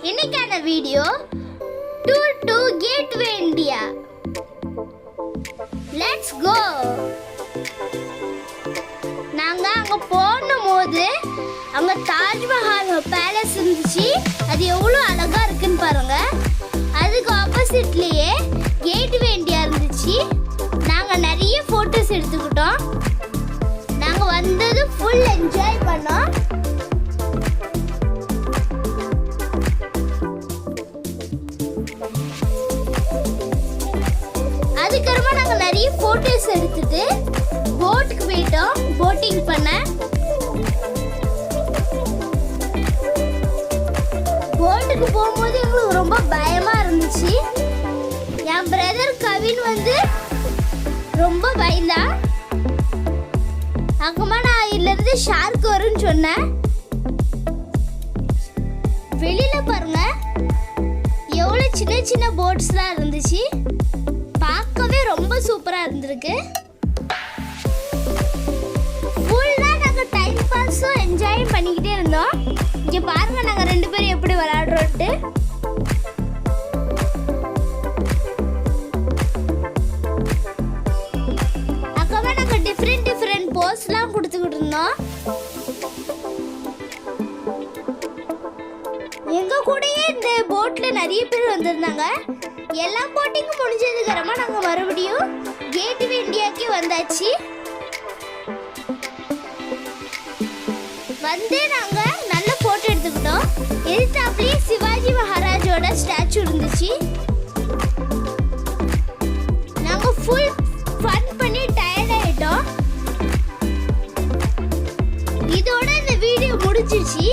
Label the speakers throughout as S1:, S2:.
S1: இன்னைக்கான video tour to gateway India. Let's go. நாங்க அங்க போனபோது அங்க தாஜ்மஹால் பேலஸ் இருந்துச்சு. அது எவ்வளவு அழகா இருக்குன்னு பாருங்க. அதுக்கு ஆப்போசிட்லயே கேட்வே இந்தியா இருந்துச்சு. நாங்க நிறைய போட்டோஸ் எடுத்துக்கிட்டோம். நாங்க வந்தது ஃபுல் என்ஜாய் பண்ணோம். அதுக்கப்புறமா நாங்க நிறைய போட்டோஸ் எடுத்துட்டு போட்டுக்கு போயிட்டோம். போட்டிங் பண்ண போட்டுக்கு போகும்போது எங்களுக்கு ரொம்ப பயமா இருந்துச்சு. என் பிரதர் கவின் வந்து ரொம்ப பயந்தா. அங்கமா நான் இதுல இருந்து ஷார்க் வரும்னு சொன்னேன். வெளியில பாருங்க எவ்வளவு சின்ன சின்ன போட்ஸ்லாம் இருந்துச்சு. பார்க்கவே ரொம்ப சூப்பரா இருந்திருக்கு. ஃபுல்லா நாங்க டைம் பாஸும் என்ஜாய் பண்ணிக்கிட்டே இருந்தோம். இங்க பாருங்க நாங்க ரெண்டு பேரும் எப்படி விளையாடுறோம்ட்டு. அக்கமா நாங்க டிஃப்ரெண்ட் போஸ்லாம் கொடுத்துக்கிட்டு இருந்தோம். எங்க கூடயே இந்த போட்ல நிறைய பேர் வந்திருந்தாங்க. எல்லா போட்டிங்கும் முடிஞ்சதுக்கு அப்புறமா நாங்க மறுபடியும் கேட்வே இந்தியாக்கே வந்தாச்சு. வந்து நாங்க நல்ல போட்டோ எடுத்துக்கிட்டோம். எதிர்த்தாப்லயே சிவாஜி மகாராஜோட ஸ்டாச்சு இருந்துச்சு. நாங்க ஃபுல் ஃபன் பண்ணி டயர்ட் ஆயிட்டோம். இதோட இந்த வீடியோ முடிஞ்சிருச்சு.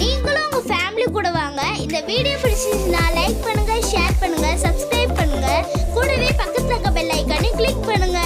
S1: நீங்களும் உங்க ஃபேமிலி கூட வாங்க. இந்த வீடியோ பிடிச்சிருந்தா லைக் பண்ணுங்க, ஷேர் பண்ணுங்க, சப்ஸ்கிரைப் பண்ணுங்க. கூடவே பக்கத்துல இருக்க பெல் ஐகானை கிளிக் பண்ணுங்க.